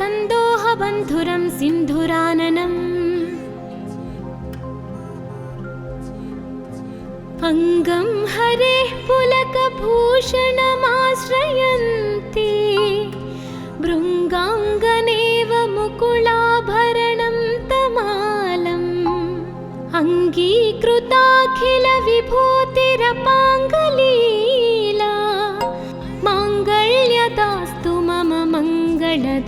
सन्दोहबन्धुरं सिन्धुराननम् अङ्गं हरेः पुलकभूषणमाश्रयन्ति भृङ्गाङ्गनेव मुकुलाभरणं तमालम् अङ्गीकृताखिलविभूतिरपाङ्गलीला माङ्गल्यदास्तु मम मङ्गलदेवतायाः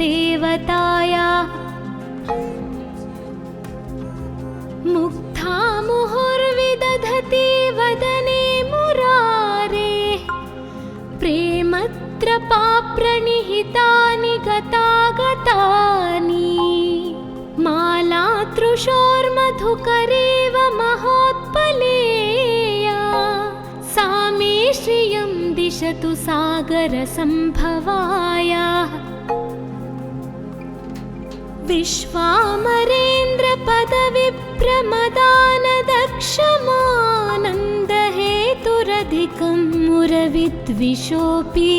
मुग्धा मुहुर्विदधति वदने मुरारेः प्रेमत्रपाप्रणिहितानि गतागतानि मालातृशोर्मधुकरेव महोत्पलेया सा मे श्रियं दिशतु सागरसम्भवायाः विश्वामरेन्द्रपदविप्रमदानदक्षमानन्दहेतुरधिकं मुरविद्विषोऽपि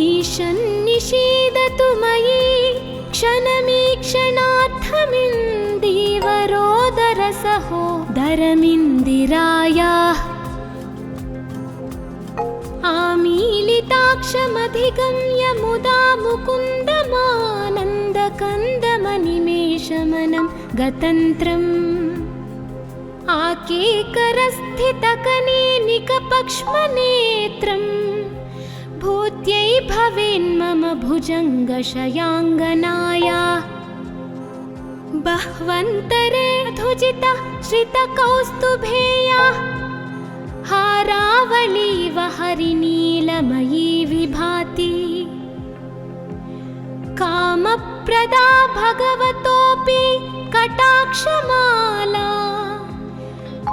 ईशन्निषीदतु मयि क्षणमीक्षणार्थमिन्दीवरोदरसहोदरमिन्दिरायाः आमीलिताक्षमधिगम्य मुदा मुकुन्दमानन्दकन्दमनिमेषमनं गतन्त्रम् आकेकरस्थितकनेनिकपक्ष्मनेत्रम् भूत्यै भवेन्मम भुजङ्गशयाङ्गनायाः बह्वन्तरे धुजितः श्रितकौस्तुभेयाः हारावलीव हरिनीलमयी विभाति कामप्रदा भगवतोऽपि कटाक्षमाला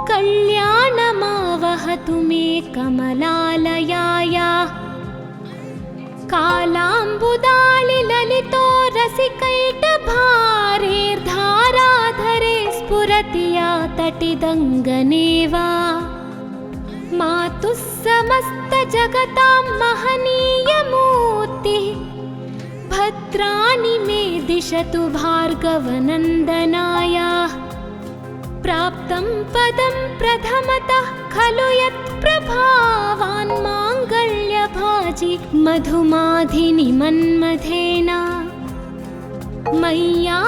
कल्याणमावहतु मे कमलालयायाः कालाम्बुदालिललितो रसिकैटभारेर्धाराधरे स्फुरति या तटिदङ्गनेव मातुः समस्तजगतां महनीयमूर्तिः भद्राणि मे दिशतु भार्गवनन्दनायाः प्राप्तं पदं प्रथमतः खलु यत्प्रभावान् माङ्गल्यभाजि मधुमाधिनि मन्मथेन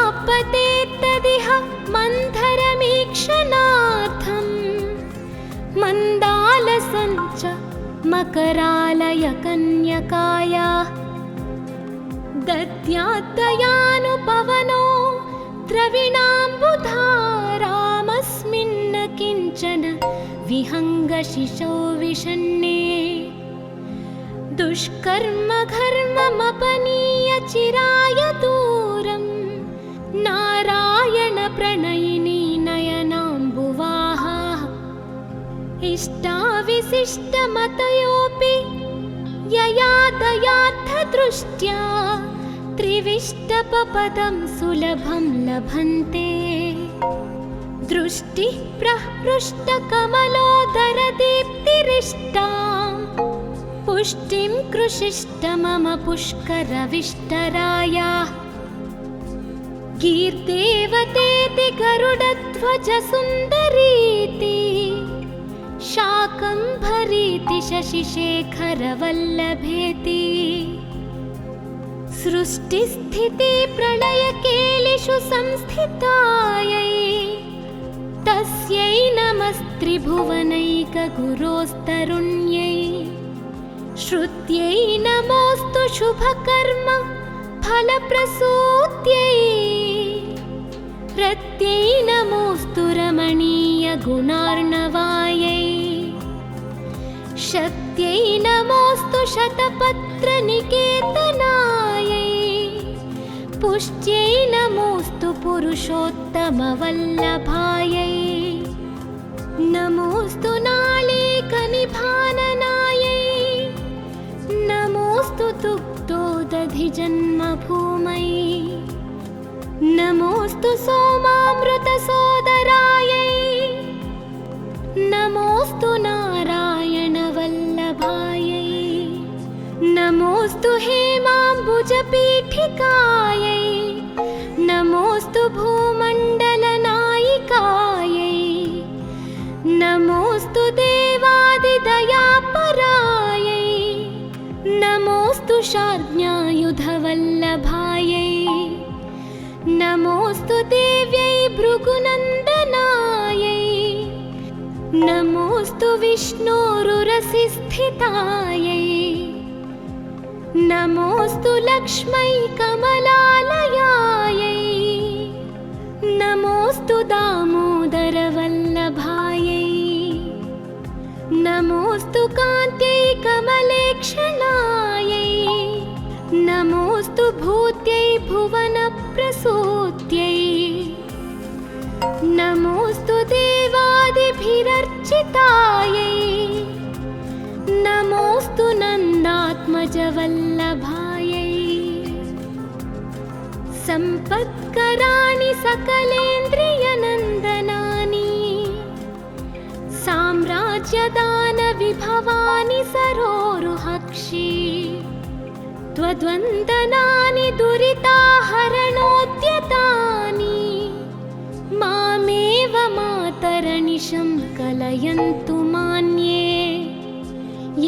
मय्यापतेत्तदिह मन्थरमीक्षणार्थम् मन्दालसञ्च मकरालय कन्यकायाः दद्याद्दयानुपवनो द्रविणाम्बुधारामस्मिन्न किञ्चन विहङ्गशिशौ विषण्णे दुष्कर्म घर्ममपनीय चिराय दूरं नारायण प्रणयिनी नयनाम्बुवाहाः इष्टाविशिष्टमतयोऽपि यया दयार्थदृष्ट्या त्रिविष्टपपदं सुलभं लभन्ते दृष्टिः प्रहृष्टकमलोदरदीप्तिरिष्टां पुष्टिं कृषिष्ट मम पुष्करविष्टरायाः गीर्देवतेति गरुडध्वजसुन्दरीति शाकम्भरीति शशिशेखरवल्लभेति सृष्टिस्थितिप्रलयकेलिषु संस्थितायै तस्यै नमस्त्रिभुवनैकगुरोस्तरुण्यै श्रुत्यै नमोऽस्तु शुभकर्म फलप्रसूत्यै रत्यै नमोऽस्तु रमणीयगुणार्णवायै शक्त्यै नमोऽस्तु शतपत्रनिकेतनायै पुष्ट्यै नमोऽस्तु पुरुषोत्तमवल्लभायै नमोऽस्तु नालीकनिभाननायै नमोऽस्तु दुग्धोदधिजन्मभूमयै नमोऽस्तु सोमामृतसोदरायै नमोऽस्तु नारायणवल्लभायै नमो नमोऽस्तु हेमाम्बुजपीठिकायै नमोऽस्तु भूमण्डलनायिकायै नमोऽस्तु देवादिदयापरायै नमोऽस्तु शार्ङ्ग्यायुधवल्लभायै नमोऽस्तु देव्यै भृगुनन्दनायै नमोऽस्तु विष्णोरुरसिस्थितायै नमोऽस्तु लक्ष्मै कमलालयायै नमोऽस्तु दामोदरवल्लभायै नमोऽस्तु कान्त्यै कमलेक्षणायै नमोऽस्तु भूत्यै भुवनप्रसूत्यै नमोऽस्तु देवादिभिरर्चितायै नमोऽस्तु नन्दात्मजवल्लभायै सम्पत्कराणि सकलेन्द्रियनन्दनानि साम्राज्यदानविभवानि सरोरुहक्षि त्वद्वन्दनानि दुरिताहरणोद्यतानि मामेव मातरनिशं कलयन्तु मान्ये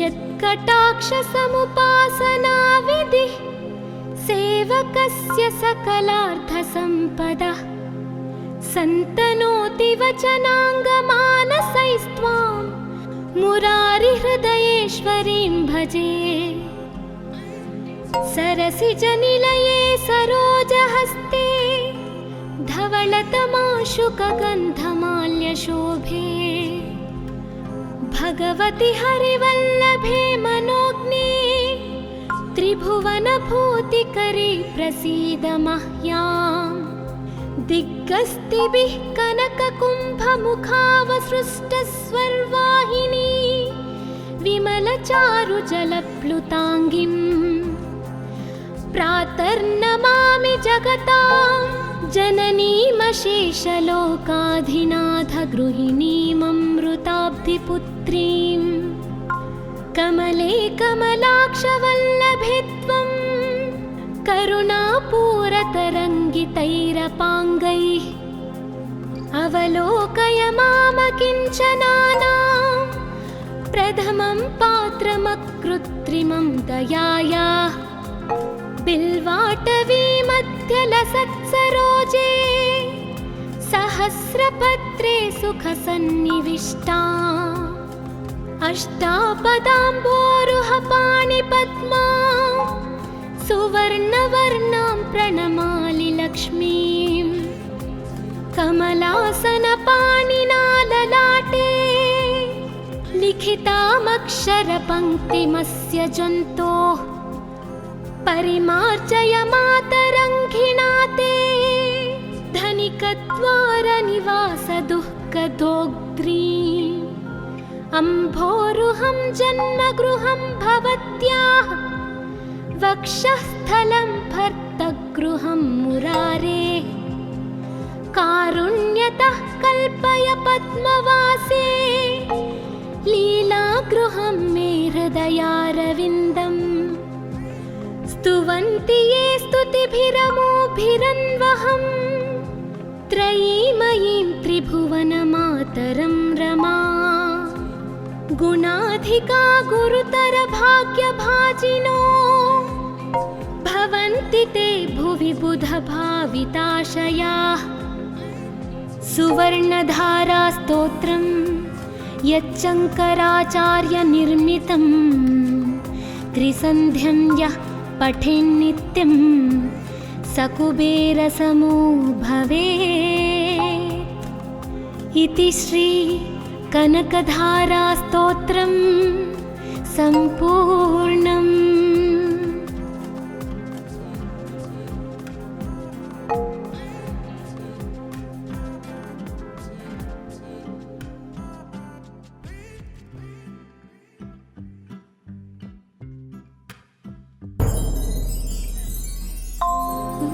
यत्कटाक्षसमुपासनाविधिः सेवकस्य सकलार्थसम्पदः सन्तनोति वचनाङ्गमानसैस्त्वां मुरारिहृदयेश्वरीं भजे सरसिजनिलये सरोजहस्ते धवलतमाशुकगन्धमाल्यशोभे भगवति हरिवल्लभे मनोज्ञे त्रिभुवनभूतिकरे प्रसीद मह्याम् दिग्गस्तिभिः कनककुम्भमुखावसृष्टस्वर्वाहिनी विमलचारुजलप्लुताङ्गिम् प्रातर्नमामि जगतां जननीमशेषलोकाधिनाथगृहिणीममृताब्धिपुत्रीं कमले कमलाक्षवल्लभे त्वं करुणापूरतरङ्गितैरपाङ्गैः अवलोकय मामकिञ्चनानां प्रथमं पात्रमकृत्रिमं दयायाः बिल्वाटवीमध्यलसत्सरोजे सहस्रपत्रे सुखसन्निविष्टा अष्टापदाम्बोरुहपाणिपद्मा सुवर्णवर्णां प्रणमामि लक्ष्मीं कमलासनपाणिना ललाटे लिखितामक्षरपङ्क्तिमस्य जन्तोः परिमार्जय मातरङ्घिणा ते धनिकद्वारनिवासदुःखदोग्ध्रीम् अम्भोरुहं जन्मगृहं भवत्याः वक्षःस्थलं भर्तगृहं मुरारेः कारुण्यतः कल्पय पद्मवासे लीलागृहं मे हृदयारविन्दम् स्तुवन्ति ये स्तुतिभिरमोभिरन्वहं त्रयीमयीं त्रिभुवनमातरं रमा गुणाधिका गुरुतरभाग्यभाजिनो भवन्ति ते भुवि बुधभाविताशयाः सुवर्णधारास्तोत्रं यच्चङ्कराचार्यनिर्मितं त्रिसन्ध्यं यः पठेन्नित्यं सकुबेरसमो भवेत् इति श्री कनकधारास्तोत्रं सम्पूर्णम्।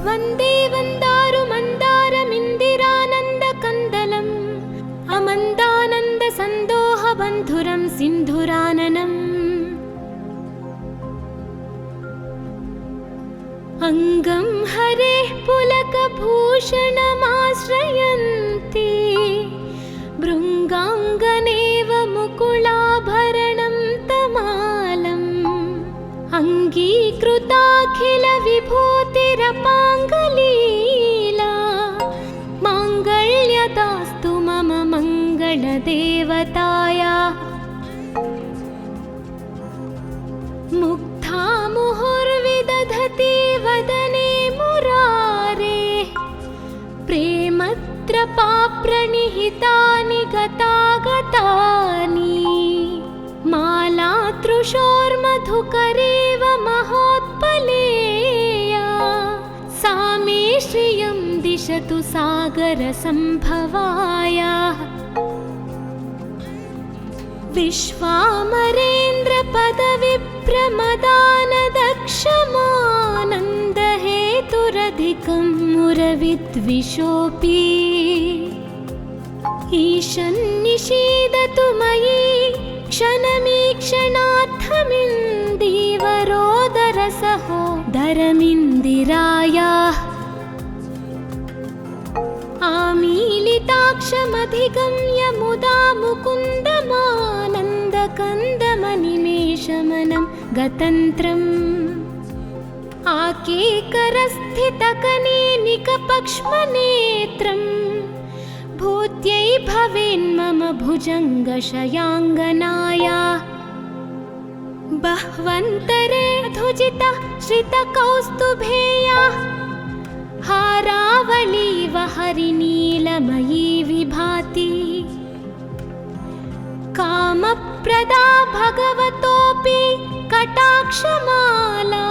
वन्दे वन्दारुमन्दारमिन्दिरानन्दकन्दलम् अमन्दानन्दसन्दोहबन्धुरं सिन्धुराननम् अङ्गं हरेः पुलकभूषणमाश्रयन्ति भृङ्गाङ्गनेव मुकुलाभरणं तमालम् अङ्गीकृताखिलविभूतिरपाङ्गलीला माङ्गल्यदास्तु मम मङ्गलदेवतायाः मुग्धा मुहुर्विदधति वदने मुरारेः प्रेमत्रपाप्रणिहितानि गतागतानि मालातृशोर्मधुकरेव महोत्पलेया सा मे श्रियं दिशतु सागरसम्भवायाः विश्वामरेन्द्रपदविप्रमदानदक्षमानन्दहेतुरधिकं मुरविद्विषोऽपि ईशन्निषीदतु मयि क्षणमीक्षणार्थमिन्दीवरोदरसहोदरमिन्दिरायाः आमीलिताक्षमधिगम्य मुदा मुकुन्दमानन्दकन्दमनिमेषमनं गतन्त्रम् आकेकरस्थितकनेनिकपक्ष्मनेत्रम् भूत्यै भवेन्मम भुजङ्गशयाङ्गनायाः बह्वन्तरे धुजिता श्रितकौस्तुभेयाः हारावलीव हरिनीलमयी विभाति कामप्रदा भगवतोऽपि कटाक्षमाला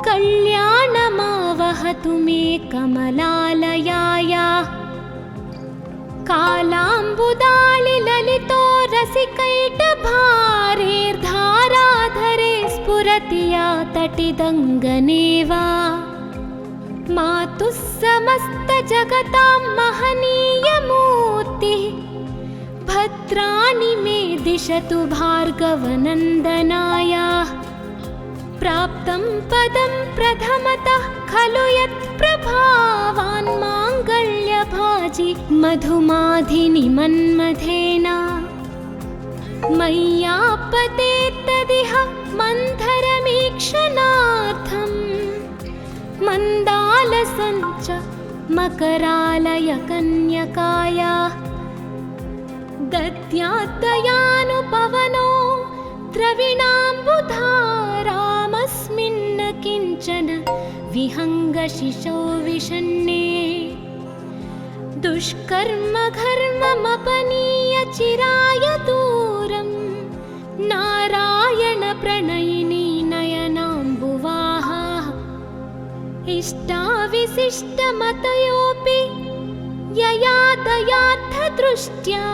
कल्याणमावहतु मे कमलालयायाः कालाम्बुदालिललितो रसिकैटभारेर्धाराधरे स्फुरति या तटिदङ्गनेव मातुः समस्तजगतां महनीयमूर्तिः भद्राणि मे दिशतु भार्गवनन्दनायाः प्राप्तं पदं प्रथमतः खलु यत्प्रभावान् माङ्गल्यभाजि मधुमाधिनि मन्मथेन मय्यापतेत्तदिह मन्थरमीक्षणार्थम् मन्दालसञ्च मकरालयकन्यकायाः दद्याद्दयानुपवनो द्रविणाम्बुधारामस्मिन् किञ्चन विहङ्गशिशौ विषण्णे दुष्कर्म घर्ममपनीय चिराय दूरं नारायणप्रणयिनी नयनाम्बुवाहाः इष्टाविशिष्टमतयोऽपि यया दयार्थदृष्ट्या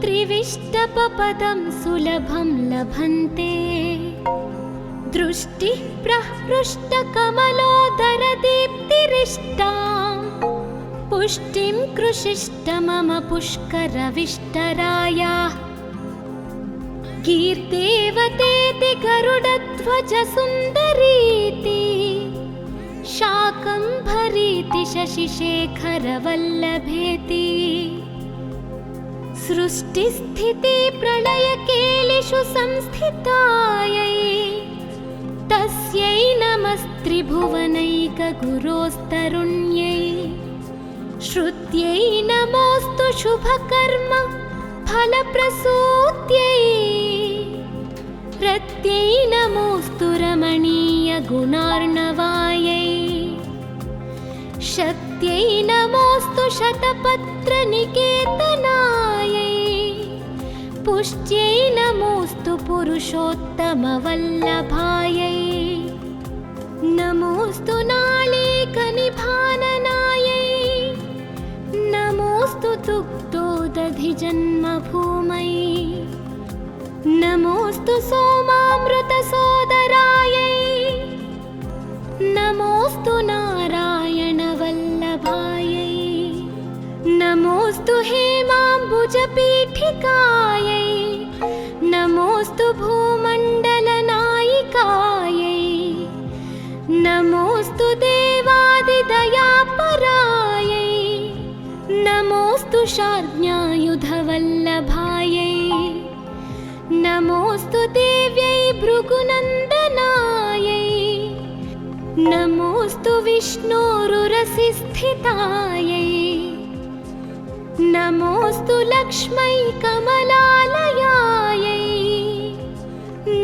त्रिविष्टपपदं सुलभं लभन्ते दृष्टिः प्रहृष्टकमलोदरदीप्तिरिष्टां पुष्टिं कृषिष्ट मम पुष्करविष्टरायाः कीर्तेवतेति गरुडध्वजसुन्दरीति शाकम्भरीति शशिशेखरवल्लभेति सृष्टिस्थितिप्रलयकेलिषु संस्थितायै तस्यै नमस्त्रिभुवनैकगुरोस्तरुण्यै श्रुत्यै नमोऽस्तु शुभकर्म फलप्रसूत्यै रत्यै नमोऽस्तु रमणीयगुणार्णवायै शक्त्यै नमोऽस्तु शतपत्रनिकेतनायै पुष्ट्यै नमोऽस्तु पुरुषोत्तमवल्लभायै नमोऽस्तु नालीकनिभाननायै नमोऽस्तु दुग्धोदधिजन्मभूमै नमोऽस्तु सोमामृतसोदरायै नमोऽस्तु नारायणवल्लभायै नमोऽस्तु हेमाम्बुजपीठिकायै नमोऽस्तु भूमण्डलनायिकायै प्रज्ञायुधवल्लभायै नमोऽस्तु देव्यै भृगुनन्दनायै नमोऽस्तु विष्णोरुरसिस्थितायै नमोऽस्तु लक्ष्मै कमलालयायै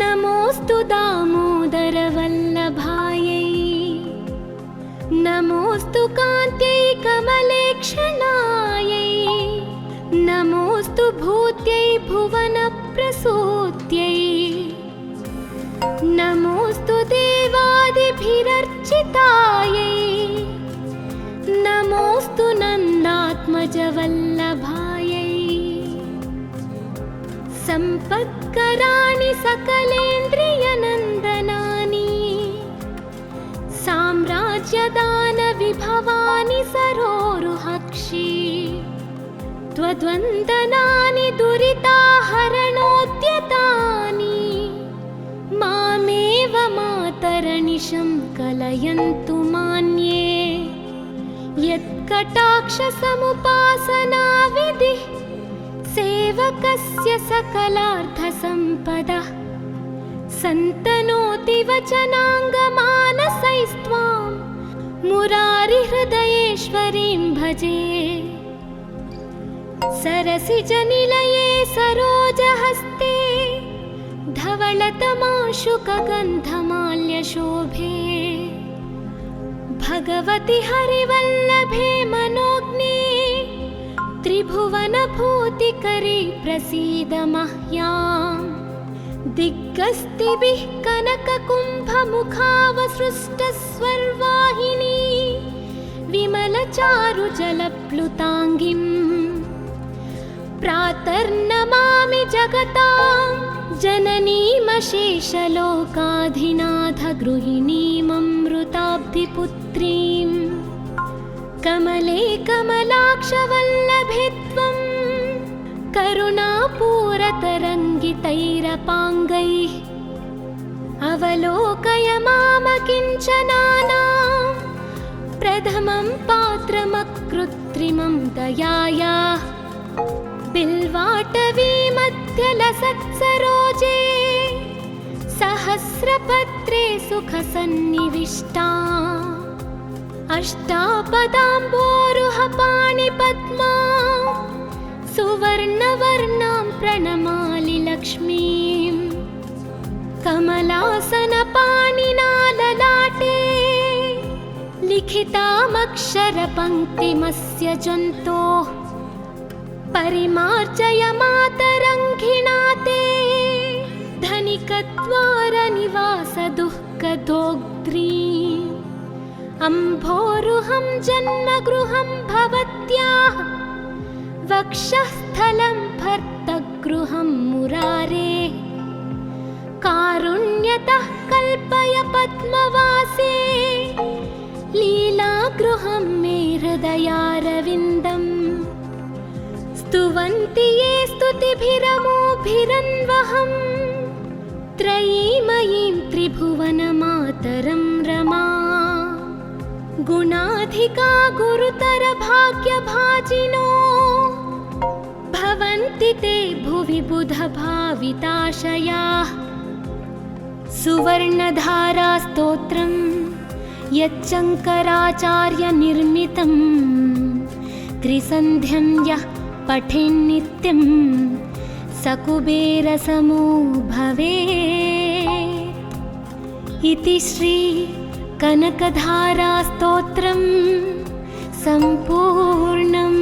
नमोऽस्तु दामोदरवल्लभायै नमोऽस्तु कान्त्यै कमलेक्षणायै नमोऽस्तु भूत्यै भुवनप्रसूत्यै नमोऽस्तु देवादिभिरर्चितायै नमोऽस्तु नन्दात्मजवल्लभायै सम्पत्कराणि सकलेन्द्रियनन्दनानि साम्राज्यदानविभवानि सरोरुहक्षि त्वद्वन्दनानि दुरिताहरणोद्यतानि मामेव मातरनिशं कलयन्तु मान्ये यत्कटाक्षसमुपासनाविधिः सेवकस्य सकलार्थसम्पदः सन्तनोति वचनाङ्गमानसैस्त्वां मुरारिहृदयेश्वरीं भजे सरसिजनिलये सरोजहस्ते धवलतमाशुकगन्धमाल्यशोभे भगवति हरिवल्लभे मनोज्ञे त्रिभुवनभूतिकरी प्रसीद मह्याम् दिग्गस्तिभिः कनककुम्भमुखावसृष्टस्वर्वाहिनी विमलचारुजलप्लुताङ्गिम् प्रातर्नमामि जगतां जननीमशेषलोकाधिनाथगृहिणीममृताब्धिपुत्रीं कमले कमलाक्षवल्लभे त्वं करुणापूरतरङ्गितैरपाङ्गैः अवलोकय मामकिञ्चनानां प्रथमं पात्रमकृत्रिमं दयायाः बिल्वाटवीमध्यलसत्सरोजे सहस्रपत्रे सुखसन्निविष्टा अष्टापदाम्बोरुहपाणिपद्मा सुवर्णवर्णां प्रणमामि लक्ष्मीं कमलासनपाणिना ललाटे लिखितामक्षरपङ्क्तिमस्य जन्तोः परिमार्जय मातरङ्घिणा ते धनिकद्वारनिवासदुःखदोग्ध्रीम् अम्भोरुहं जन्मगृहं भवत्याः वक्षःस्थलं भर्तगृहं मुरारेः कारुण्यतः कल्पय पद्मवासे लीलागृहं मे हृदयारविन्दम् स्तुवन्ति ये स्तुतिभिरमोभिरन्वहं त्रयीमयीं त्रिभुवनमातरं रमा गुणाधिका गुरुतरभाग्यभाजिनो भवन्ति ते भुवि बुधभाविताशयाः सुवर्णधारास्तोत्रं यच्चङ्कराचार्यनिर्मितं त्रिसन्ध्यं यः पठेन्नित्यं सकुबेरसमो भवेत् इति श्री कनकधारास्तोत्रं सम्पूर्णम्।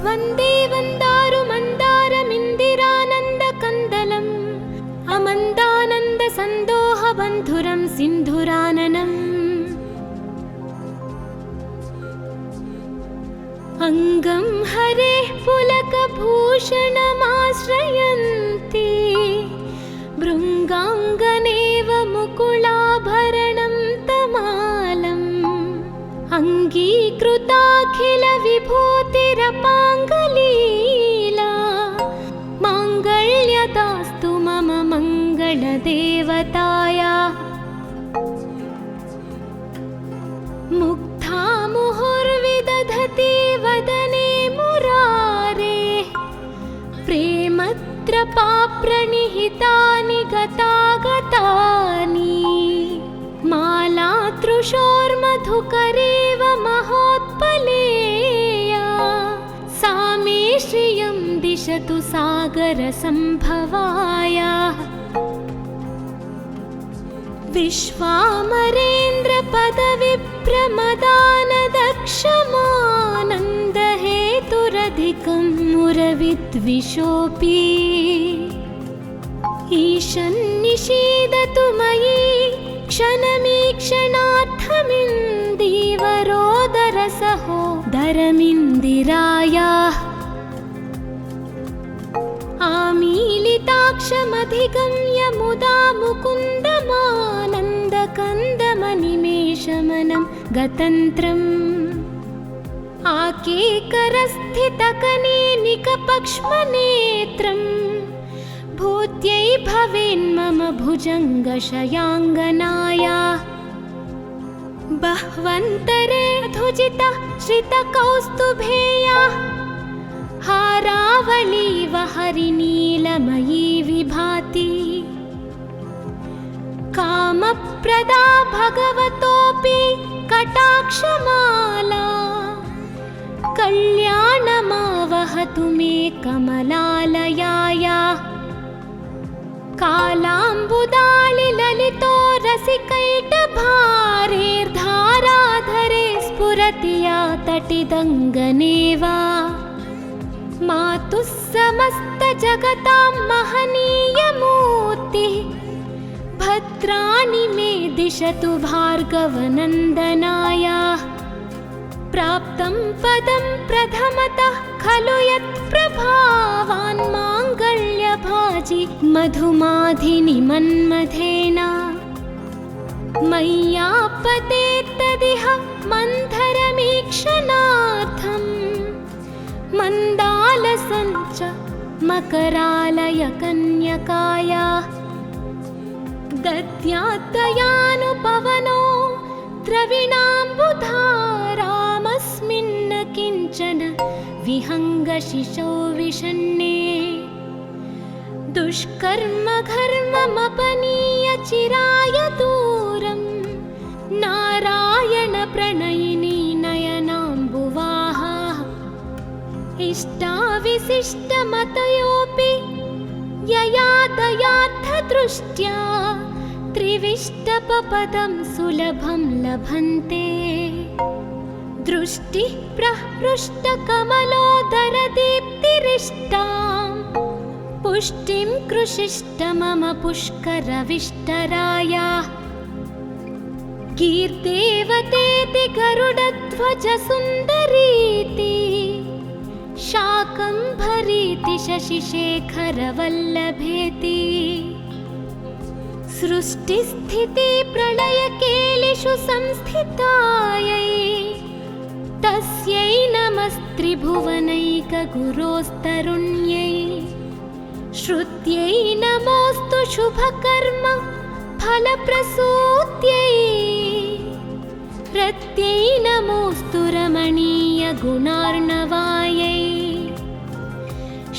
वन्दे वन्दारुमन्दारमिन्दिरानन्दकन्दलम् अमन्दानन्दसन्दोहबन्धुरं सिन्धुराननम् अङ्गं हरेः पुलकभूषणमाश्रयन्ति भृङ्गाङ्गनेव मुकुलाभरणं तमालम् अङ्गीकृ विभूतिरपाङ्गलीला माङ्गल्यदास्तु मम मङ्गलदेवताया मुग्धा मुहुर्विदधति वदने मुरारे प्रेमत्रपाप्रणिहितानि गतागतानि मालातृशोर्मधुकरेव महोत्पलेया सा मे श्रियं दिशतु सागरसम्भवाया विश्वामरेन्द्रपदविप्रमदानदक्षमानन्दहेतुरधिकं मुरविद्विषोऽपि ईशन्निषीदतु मयि क्षणमीक्षणार्थमिन्दीवरोदरसहोदरमिन्दिरायाः आमीलिताक्षमधिगम्य मुदा मुकुन्दमानन्दकन्दमनिमेषमनं गतन्त्रम् आकेकरस्थितकनेनिकपक्ष्मनेत्रम् भूत्यै भवेन्मम भुजङ्गशयाङ्गनाया बह्वन्तरे धुजिता श्रितकौस्तुभेया हारावलीव हरिनीलमयी विभाति कामप्रदा भगवतोऽपि कटाक्षमाला कल्याणमावहतु मे कमलालयाया कालाम्बुदालिललितो रसिकैटभारेर्धाराधरे स्फुरति या तटिदङ्गनेव मातुः समस्तजगतां महनीयमूर्तिः भद्राणि मे दिशतु भार्गवनन्दनाया प्राप्तं पदं प्रथमतः खलु यत्प्रभावान् माङ्गल्यभाजि मधुमाधिनि मन्मथेन मय्यापतेत्तदिह मन्थरमीक्षणार्थम् मन्दालसञ्च मकरालय कन्यकाया दद्यात्तयानुपवनो द्रविणाम्बुधारामस्मिन्न किञ्चन विहङ्गशिशौ विषण्णे दुष्कर्म घर्ममपनीय चिराय दूरं नारायण प्रणयिनी नयनाम्बुवाहा इष्टाविशिष्टमतयोऽपि यया दयार्थदृष्ट्या त्रिविष्टपपदं सुलभं लभन्ते दृष्टिः प्रहृष्टकमलोदरदीप्तिरिष्टां पुष्टिं कृषिष्ट मम पुष्करविष्टराया कीर्तेवतेति गरुडध्वजसुन्दरीति शाकम्भरीति शशिशेखरवल्लभेति सृष्टिस्थितिप्रलयकेलिषु संस्थितायै तस्यै नमस्त्रिभुवनैकगुरोस्तरुण्यै श्रुत्यै नमोऽस्तु शुभकर्म फलप्रसूत्यै रत्यै नमोऽस्तु रमणीयगुणार्णवायै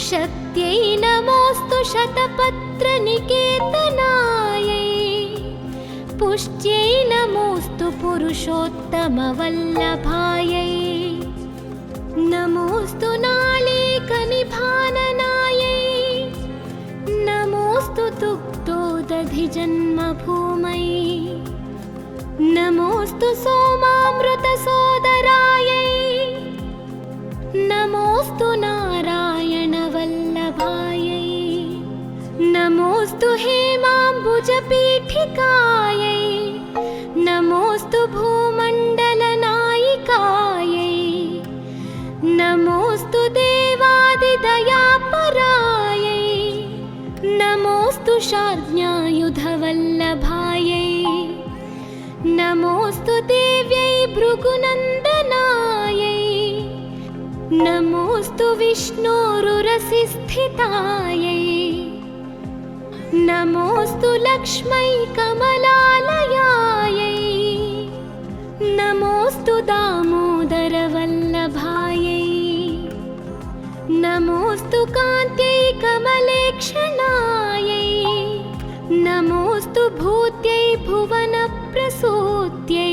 शक्त्यै नमोऽस्तु शतपत्रनिकेतनायै पुष्ट्यै नमोऽस्तु पुरुषोत्तमवल्लभायै नमोऽस्तु नालीकनिभाननायै नमोऽस्तु दुग्धोदधिजन्मभूमयै नमोऽस्तु सोमामृतसोदरायै नमोऽस्तु नारायणवल्लभायै नमोऽस्तु हेमाम्बुजपीठिकायै नमोऽस्तु भूमण्डलनायिकायै नमोऽस्तु देवादिदयापरायै नमोऽस्तु शार्ङ्ग्यायुधवल्लभायै नमोऽस्तु देव्यै भृगुनन्दनायै नमोऽस्तु विष्णोरुरसि स्थितायै नमोऽस्तु लक्ष्मै कमलालयायै नमोऽस्तु दामोदरवल्लभायै नमोऽस्तु कान्त्यै कमलेक्षणायै नमोऽस्तु भूत्यै भुवनप्रसूत्यै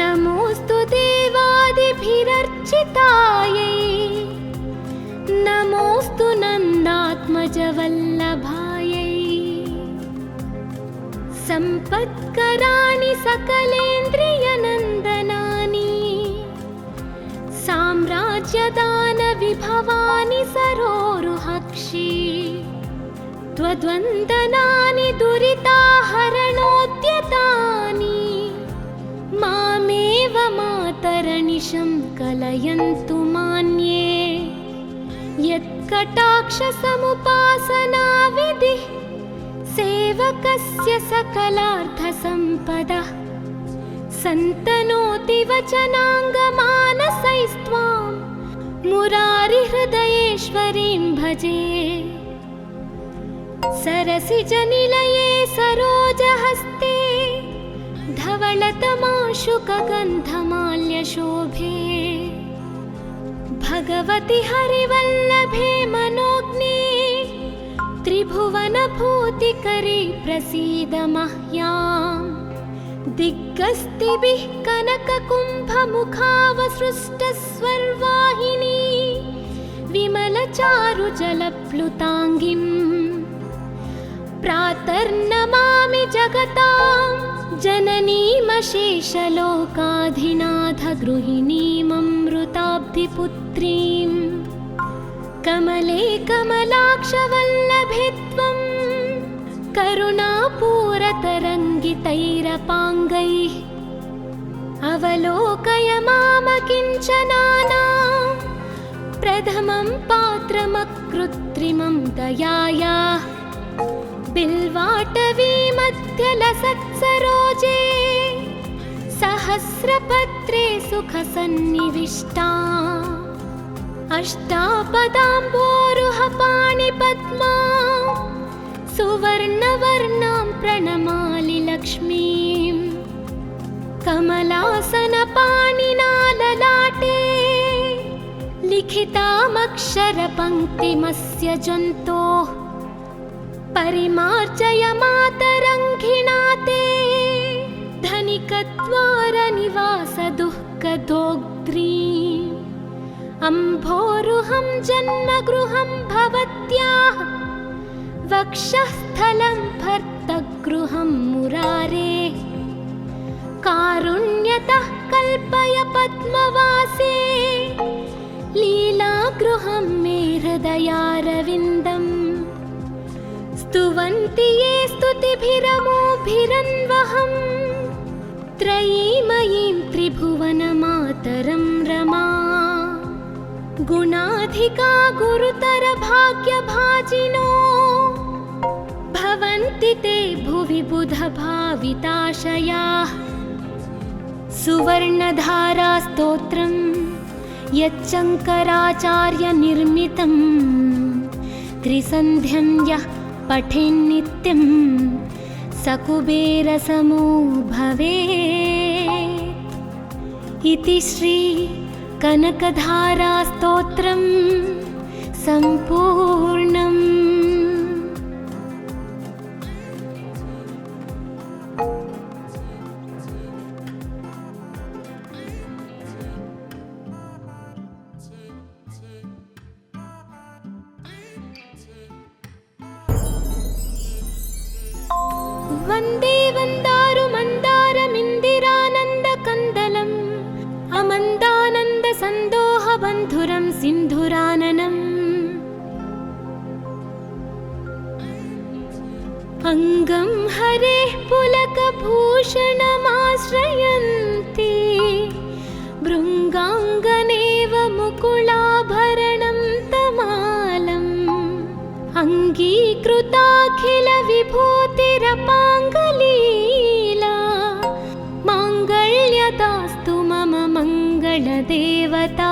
नमोऽस्तु देवादिभिरर्चितायै नमोऽस्तु नन्दात्मजवल्लभायै सम्पत्कराणि सकलेन्द्रियनन्दनानि साम्राज्यदानविभवानि सरोरुहक्षि त्वद्वन्दनानि दुरिताहरणोद्यतानि मामेव मातरनिशं कलयन्तु मान्ये यत्कटाक्षसमुपासनाविधिः सेवकस्य सकलार्थसम्पदः सन्तनोति वचनाङ्गमानसैस्त्वां मुरारिहृदयेश्वरीं भजे सरसिजनिलये सरोजहस्ते धवलतमाशुकगन्धमाल्यशोभे भगवति हरिवल्लभे मनोज्ञे त्रिभुवनभूतिकरी प्रसीद मह्याम् दिग्गस्तिभिः कनककुम्भमुखावसृष्टस्वर्वाहिनी विमलचारुजलप्लुताङ्गिम् प्रातर्नमामि जगतां जननीमशेषलोकाधिनाथगृहिणीममृताब्धिपुत्रीं कमले कमलाक्षवल्लभे त्वं करुणापूरतरङ्गितैरपाङ्गैः अवलोकय मामकिञ्चनानां प्रथमं पात्रमकृत्रिमं दयायाः बिल्वाटवीमध्यलसत्सरोजे सहस्रपत्रे सुखसन्निविष्टा अष्टापदाम्बोरुहपाणिपद्मा सुवर्णवर्णां प्रणमामि लक्ष्मीं कमलासनपाणिना ललाटे लिखितामक्षरपङ्क्तिमस्य जन्तोः परिमार्जय मातरङ्घिणा ते धनिकद्वारनिवासदुःखदोग्ध्रीम् अम्भोरुहं जन्मगृहं भवत्याः वक्षःस्थलं भर्तगृहं मुरारेः कारुण्यतः कल्पय पद्मवासे लीलागृहं मे हृदयारविन्दम् स्तुवन्ति ये स्तुतिभिरमोभिरन्वहं त्रयीमयीं त्रिभुवनमातरं रमा गुणाधिका गुरुतरभाग्यभाजिनो भवन्ति ते भुवि बुधभाविताशयाः सुवर्णधारास्तोत्रं यच्चङ्कराचार्यनिर्मितं त्रिसन्ध्यं यः पठेन्नित्यं सकुबेरसमो भवेत् इति श्री कनकधारास्तोत्रं सम्पूर्णम्। वन्दे वन्दारुमन्दारमिन्दिरानन्दकन्दलम् अमन्दानन्दसन्दोहबन्धुरं सिन्धुराननम् अङ्गं हरेः पुलकभूषणमाश्रयन्ति भृङ्गाङ्गनेव मुकुलाभरणं तमालम् अङ्गीकृताखिलविभूतिरपाङ्गलीला माङ्गल्यदास्तु मम मङ्गलदेवता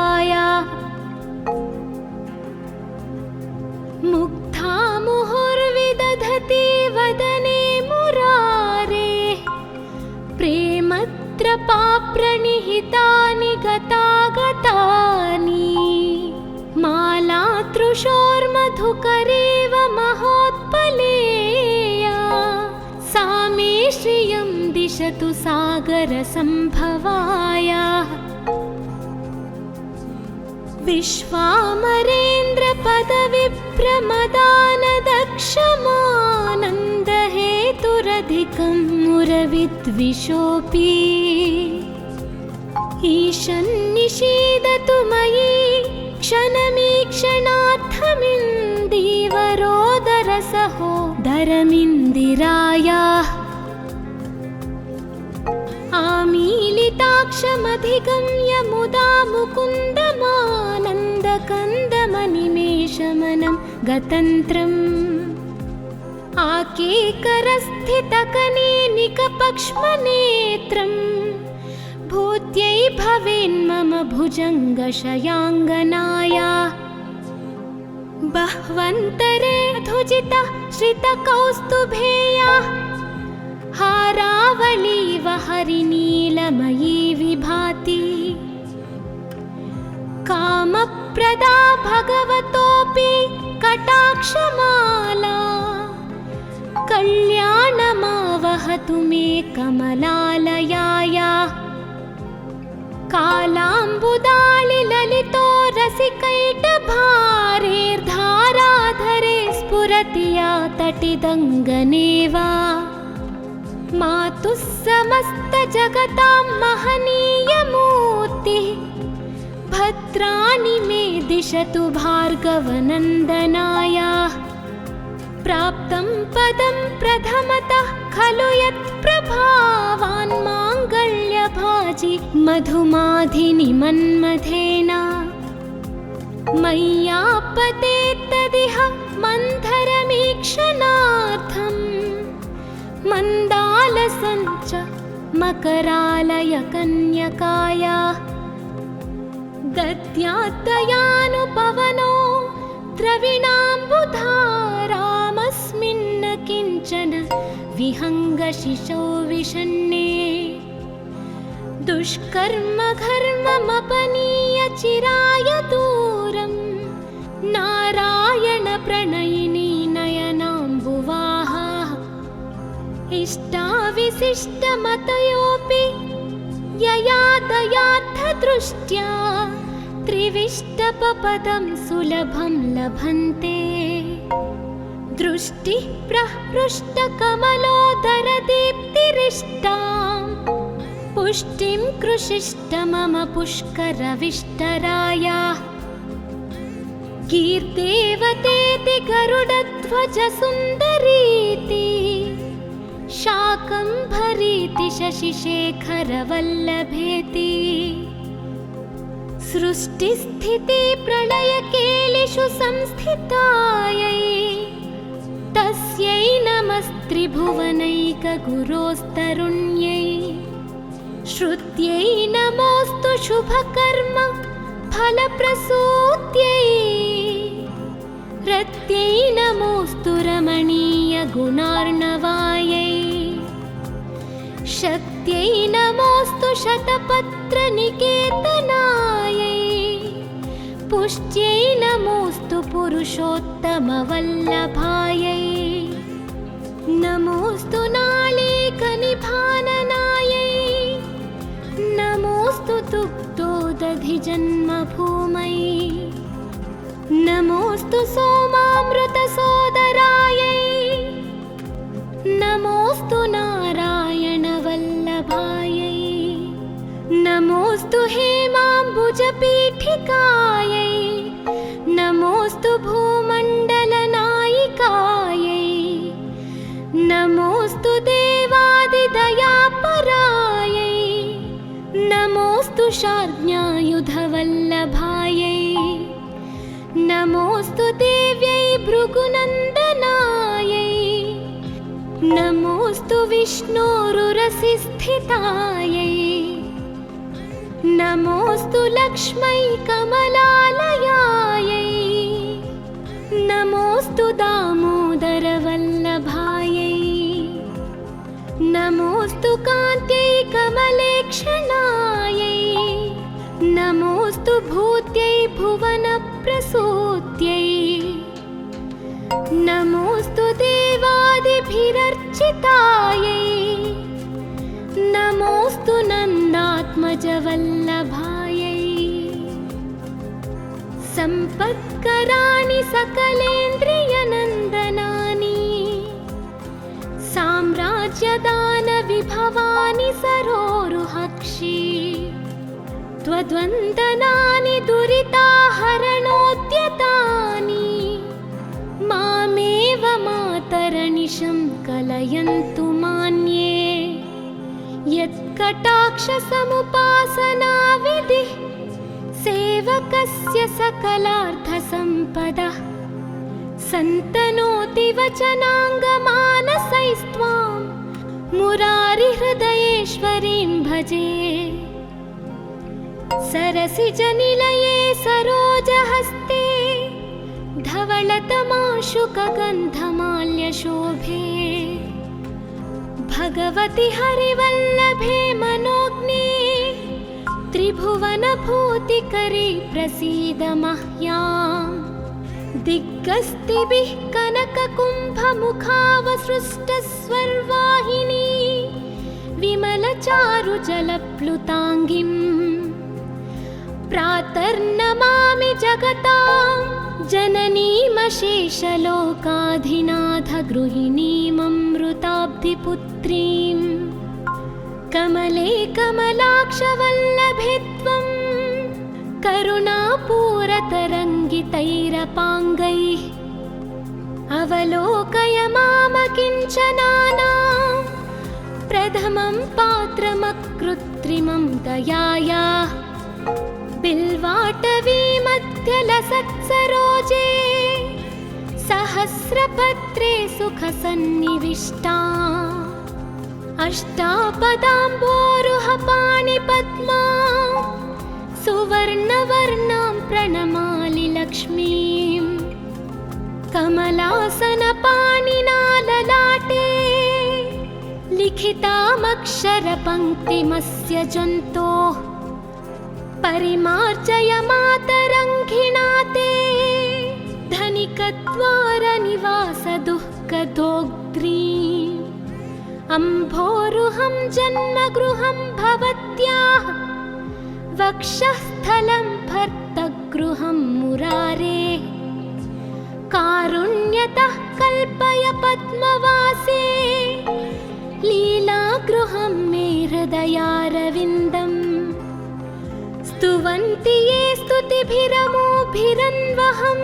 ललितानि गतागतानि मालातृशोर्मधुकरेव महोत्पलेया सा मे श्रियं दिशतु सागरसम्भवायाः विश्वामरेन्द्रपदविप्रमदानदक्षमानन्दहेतुरधिकं मुरविद्विषोऽपि ईशन्निषीदतु मयि क्षणमीक्षणार्थमिन्दीवरोदरसहोदरमिन्दिरायाः आमीलिताक्षमधिगम्य मुदा मुकुन्दमानन्दकन्दमनिमेषमनं गतन्त्रम् आकेकरस्थितकनेनिकपक्ष्मनेत्रम् भूत्यै भवेन्मम भुजङ्गशयाङ्गनाया बह्वन्तरे धुजिता श्रितकौस्तुभेया हारावलीव हरिनीलमयी विभाति कामप्रदा भगवतोऽपि कटाक्षमाला कल्याणमावहतु मे कमलालयाया कालाम्बुदालिललितो रसिकैटभारेर्धाराधरे स्फुरति या तटिदङ्गनेव मातुः समस्तजगतां महनीयमूर्तिः भद्राणि मे दिशतु भार्गवनन्दनाया प्राप्तं पदं प्रथमतः खलु यत्प्रभावान् माङ्गल्यभाजि मधुमाधिनि मन्मथेन मय्यापतेत्तदिह मन्थरमीक्षणार्थम् मन्दालसञ्च मकरालयकन्यकाया दद्यात्तयानुपवनो द्रविणाम्बुधारामस्मिन् किञ्चन विहङ्गशिशौ विषण्णे दुष्कर्म घर्ममपनीय चिराय दूरं नारायणप्रणयिनी नयनाम्बुवाहा इष्टाविशिष्टमतयोऽपि यया दयार्थदृष्ट्या त्रिविष्टपपदं सुलभं लभन्ते दृष्टिः प्रहृष्टकमलोदरदीप्तिरिष्टां पुष्टिं कृषिष्ट मम पुष्करविष्टराया कीर्तेवतेति गरुडध्वजसुन्दरीति शाकम्भरीति शशिशेखरवल्लभेति सृष्टिस्थिति प्रलयकेलिषु संस्थितायै तस्यै नमस्त्रिभुवनैकगुरोस्तरुण्यै श्रुत्यै नमोऽस्तु शुभकर्म फलप्रसूत्यै रत्यै नमोऽस्तु रमणीयगुणार्णवायै शक्त्यै नमोऽस्तु शतपत्रनिकेतनायै पुष्ट्यै नमोऽस्तु पुरुषोत्तमवल्लभायै नमोऽस्तु नालीकनिभाननायै नमोऽस्तु दुग्धोदधिजन्मभूमै नमोऽस्तु सोमामृतसोदरायै नमोऽस्तु नारायणवल्लभायै नमोऽस्तु हेमाम्बुजपीठिकायै नमोऽस्तु भूमण्डलनायिकायै नमोऽस्तु देवादिदयापरायै नमोऽस्तु शार्ङ्ग्यायुधवल्लभायै नमोऽस्तु देव्यै भृगुनन्दनायै नमोऽस्तु विष्णोरुरसिस्थितायै नमोऽस्तु लक्ष्मै कमलालयायै नमोऽस्तु दामोदरवल्लभायै नमोऽस्तु कान्त्यै कमलेक्षणायै नमोऽस्तुत्यै नमोऽस्तु देवादिभिरर्चितायै नमोऽस्तु नन्दात्मजवल्लभायै सम्पत्कराणि सकलेन्द्रियनन्दनानि साम्राज्यदानविभवानि सरोरुहक्षि त्वद्वन्दनानि दुरिताहरणोद्यतानि मामेव मातरनिशं कलयन्तु मान्ये यत्कटाक्षसमुपासनाविधिः सेवकस्य सकलार्थसम्पदः सन्तनोति वचनाङ्गमानसैस्त्वां मुरारिहृदयेश्वरीं भजे सरसिजनिलये सरोजहस्ते धवलतमाशुकगन्धमाल्यशोभे भगवति हरिवल्लभे मनोज्ञे त्रिभुवनभूतिकरी प्रसीद मह्याम् दिग्गस्तिभिः कनककुम्भमुखावसृष्टस्वर्वाहिनी विमलचारुजलप्लुताङ्गिम् प्रातर्नमामि जगतां जननीमशेषलोकाधिनाथगृहिणीममृताब्धिपुत्रीं कमले कमलाक्षवल्लभे त्वं करुणापूरतरङ्गितैरपाङ्गैः अवलोकय मामकिञ्चनानां प्रथमं पात्रमकृत्रिमं दयायाः बिल्वाटवीमध्यलसत्सरोजे सहस्रपत्रे सुखसन्निविष्टा अष्टापदाम्बोरुहपाणिपद्मा सुवर्णवर्णां प्रणमामि लक्ष्मीम् कमलासनपाणिना ललाटे लिखितामक्षरपङ्क्तिमस्य जन्तोः परिमार्जय मातरङ्घिणा ते धनिकद्वारनिवासदुःखदोग्ध्रीम् अम्भोरुहं जन्मगृहं भवत्याः वक्षःस्थलं भर्तगृहं मुरारेः कारुण्यतः कल्पय पद्मवासे लीलागृहं मे हृदयारविन्दम् स्तुवन्ति ये स्तुतिभिरमोभिरन्वहं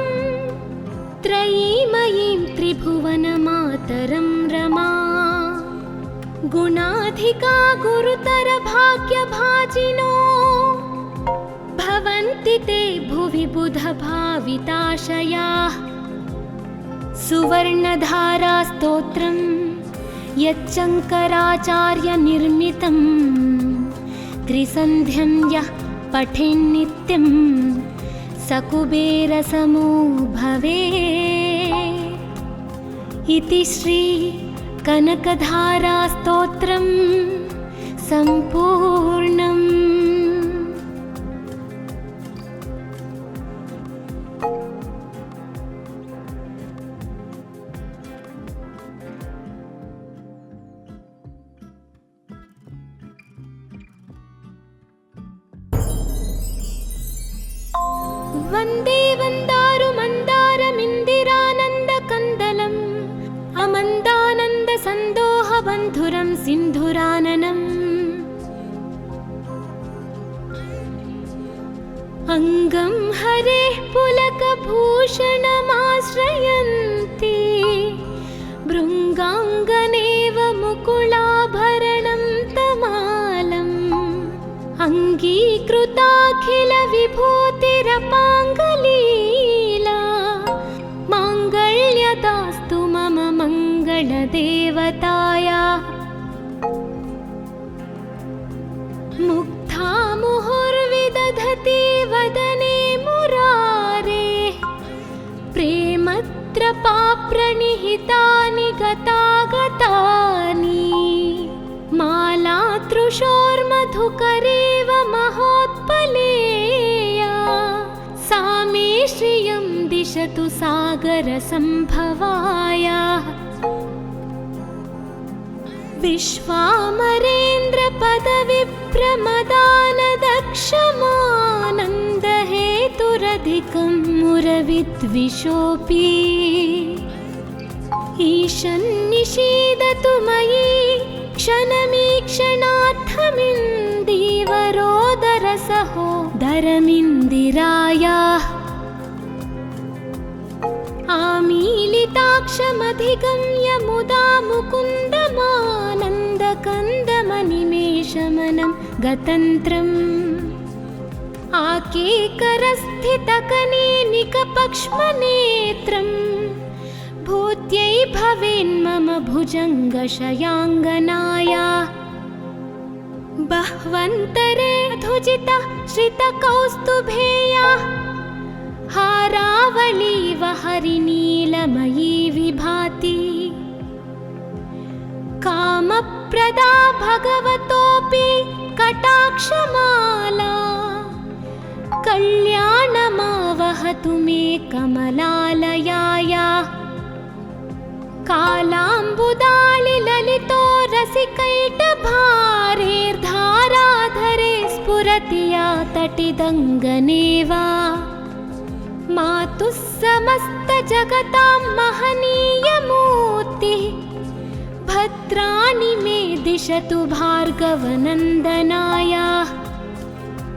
त्रयीमयीं त्रिभुवनमातरं रमा गुणाधिका गुरुतरभाग्यभाजिनो भवन्ति ते भुवि बुधभाविताशयाः सुवर्णधारास्तोत्रं यच्चङ्कराचार्यनिर्मितं त्रिसन्ध्यं यः पठेन्नित्यं स कुबेरसमो भवेत् इति श्री कनकधारास्तोत्रं सम्पूर्णम्। वन्दे वन्दारुमन्दारमिन्दिरानन्दकन्दलम् अमन्दानन्दसन्दोहबन्धुरं सिन्धुराननम् अङ्गं हरेः पुलकभूषणमाश्रयन्ति भृङ्गाङ्गनेव मुकुलाभरणं तमालम् अङ्गीकृताखिलविभूतिरपाङ्गलीला माङ्गल्यदास्तु मम मङ्गलदेवतायाः मुग्धा मुहुर्विदधति वदने मुरारेः प्रेमत्रपाप्रणिहितानि गतागतानि मालातृशोर्मधुकरेव महोत्पलेया सा मे श्रियं दिश दिशतु सागरसम्भवाय विश्वामरेन्द्रपदविप्रमदानदक्षमानन्दहेतुरधिकं मुरविद्विषोऽपि ईशन्निषीदतु मयि क्षणमीक्षणार्थमिन्दीवरोदरसहोदरमिन्दिरायाः आमीलिताक्षमधिगम्य मुदा मुकुन्दमानन्दकन्दमनिमेषमनं गतन्त्रम् आकेकरस्थितकनेनिकपक्ष्मनेत्रम् भूत्यै भवेन्मम भुजङ्गशयाङ्गनाया बह्वन्तरे धुजिता श्रितकौस्तुभेया हारावलीव हरिनीलमयी विभाति कामप्रदा भगवतोऽपि कटाक्षमाला कल्याणमावहतु मे कमलालयाया कालाम्बुदालिललितो रसिकैटभारेर्धाराधरे स्फुरति या तटिदङ्गनेव मातुः समस्तजगतां महनीयमूर्तिः भद्राणि मे दिशतु भार्गवनन्दनाय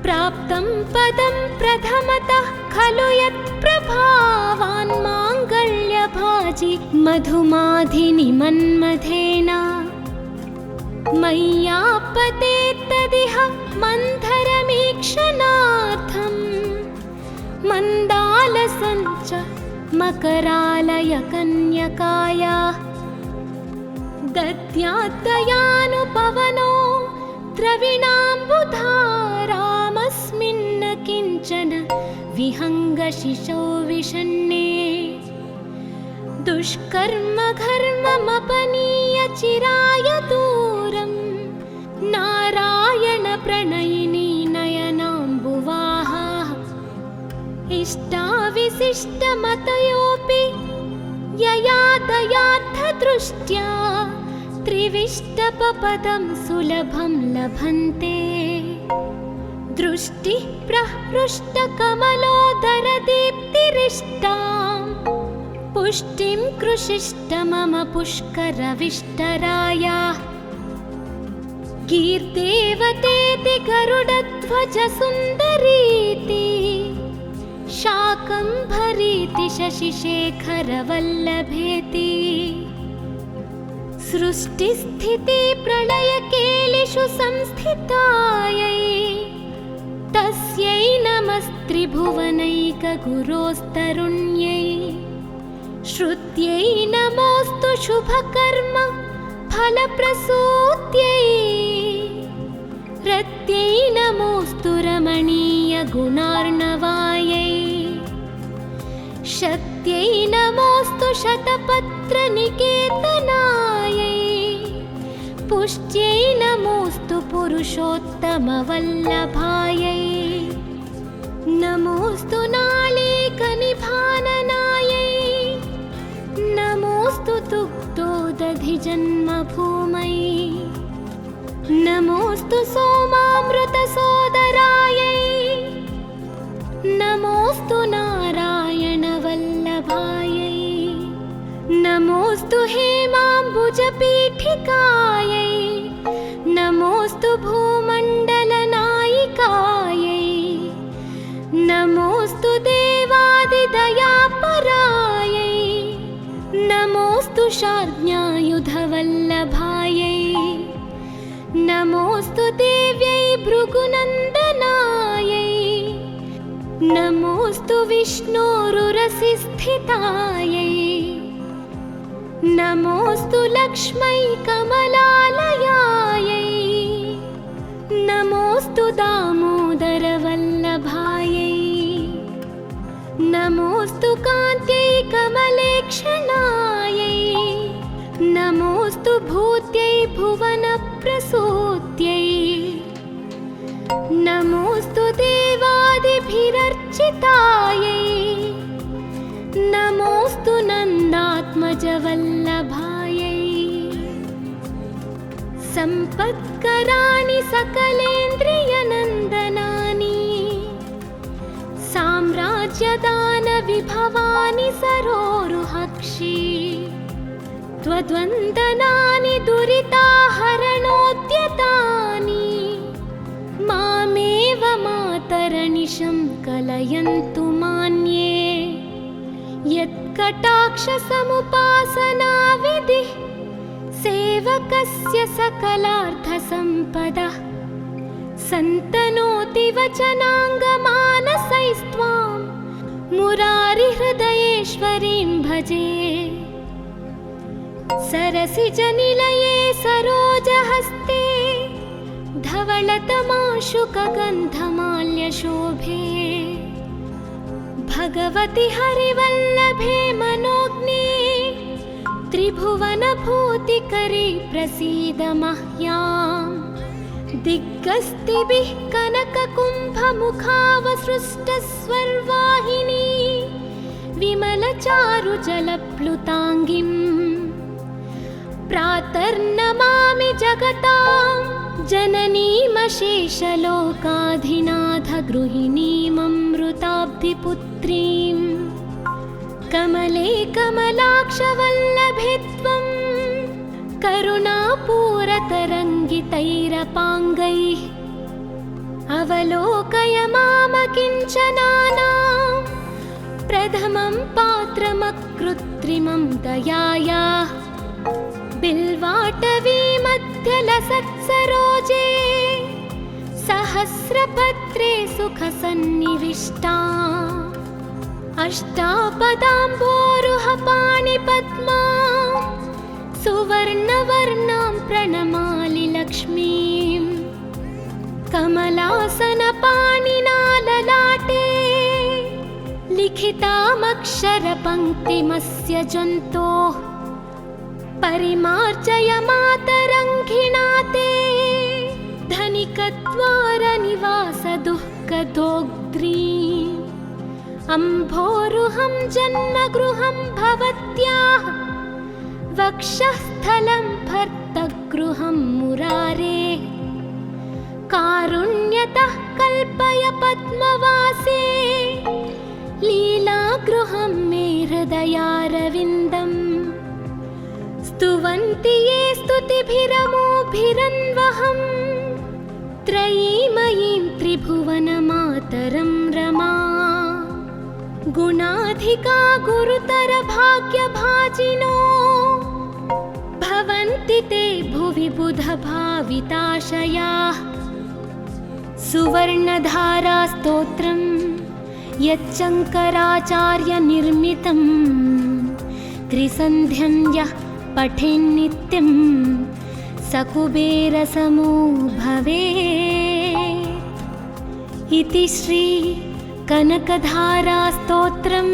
प्राप्तं पदं प्रथमतः खलु यत्प्रभावान् माङ्गल्यभाजि मधुमाधिनि मन्मथेन मय्यापतेत्तदिह मन्थरमीक्षणार्थम् मन्दालसञ्च मकरालय कन्यकाया दद्याद्दयानुपवनो द्रविणाम्बुधारामस्मिन्न किञ्चन विहङ्गशिशौ विषण्णे दुष्कर्म घर्ममपनीय चिराय दूरं नारायण प्रणयिनी नयनाम्बुवाहा इष्टाविशिष्टमतयोऽपि यया दयार्थदृष्ट्या त्रिविष्टपपदं सुलभं लभन्ते दृष्टिः प्रहृष्टकमलोदरदीप्तिरिष्टां पुष्टिं कृषिष्ट मम पुष्करविष्टराया कीर्देवतेति गरुडध्वजसुन्दरीति शाकम्भरीति शशिशेखरवल्लभेति सृष्टिस्थितिप्रलयकेलिषु संस्थितायै तस्यै नमस्त्रिभुवनैकगुरोस्तरुण्यै श्रुत्यै नमोऽस्तु शुभकर्म फलप्रसूत्यै रत्यै नमोऽस्तु रमणीयगुणार्णवायै शक्त्यै नमोऽस्तु शतपत्रनिकेतनायै पुष्ट्यै नमोऽस्तु पुरुषोत्तमवल्लभायै नमोऽस्तु नालीकनिभाननायै नमोऽस्तु दुग्धोदधिजन्मभूमै नमोऽस्तु सोमामृतसोदरायै नमोऽस्तु नारायणवल्लभायै नमोऽस्तु हेमाम्बुजपीठिकायै नमोऽस्तु भूमण्डलनायिकायै नमोऽस्तु देवादिदयापरायै नमोऽस्तु शार्ङ्ग्यायुधवल्लभायै नमोऽस्तु देव्यै भृगुनन्दनायै नमोऽस्तु विष्णोरुरसिस्थितायै नमोऽस्तु लक्ष्मै कमलालयायै नमोऽस्तु दामोदरवल्लभायै नमोऽस्तु कान्त्यै कमलेक्षणायै नमोऽस्तु भूत्यै भुवनप्रसूत्यै नमोऽस्तु देवादिभिरर्चितायै नमोऽस्तु नन्दात्मजवल्लभायै सम्पत्कराणि सकलेन्द्रियनन्दनानि साम्राज्यदानविभवानि सरोरुहक्षि त्वद्वन्दनानि दुरिताहरणोद्यतानि मामेव मातरनिशं कलयन्तु मान्ये यत्कटाक्षसमुपासनाविधिः सेवकस्य सकलार्थसम्पदः सन्तनोति वचनाङ्गमानसैस्त्वां मुरारिहृदयेश्वरीं भजे सरसिजनिलये सरोजहस्ते धवलतमाशुकगन्धमाल्यशोभे भगवति हरिवल्लभे मनोज्ञे त्रिभुवनभूतिकरी प्रसीद मह्याम् दिग्गस्तिभिः कनककुम्भमुखावसृष्टस्वर्वाहिनी विमलचारुजलप्लुताङ्गिम् प्रातर्नमामि जगतां जननीमशेषलोकाधिनाथगृहिणीममृताब्धिपुत्रीं कमले कमलाक्षवल्लभे त्वं करुणापूरतरङ्गितैरपाङ्गैः अवलोकय मामकिञ्चनानां प्रथमं पात्रमकृत्रिमं दयायाः बिल्वाटवीमध्यलसत्सरोजे सहस्रपत्रे सुखसन्निविष्टा अष्टापदाम्बोरुहपाणिपद्मा सुवर्णवर्णां प्रणमामि लक्ष्मीम् कमलासनपाणिना ललाटे लिखितामक्षरपङ्क्तिमस्य जन्तोः परिमार्जय मातरङ्घिणा ते धनिकद्वारनिवासदुःखदोग्ध्रीम् अम्भोरुहं जन्मगृहं भवत्याः वक्षःस्थलं भर्तगृहं मुरारेः कारुण्यतः कल्पय पद्मवासे लीलागृहं मे हृदयारविन्दम् स्तुवन्ति ये स्तुतिभिरमोभिरन्वहं त्रयीमयीं त्रिभुवनमातरं रमा गुणाधिका गुरुतरभाग्यभाजिनो भवन्ति ते भुवि बुधभाविताशयाः सुवर्णधारास्तोत्रं यच्चङ्कराचार्यनिर्मितं त्रिसन्ध्यं यः पठेन्नित्यं स कुबेरसमो भवेत् इति श्री कनकधारास्तोत्रं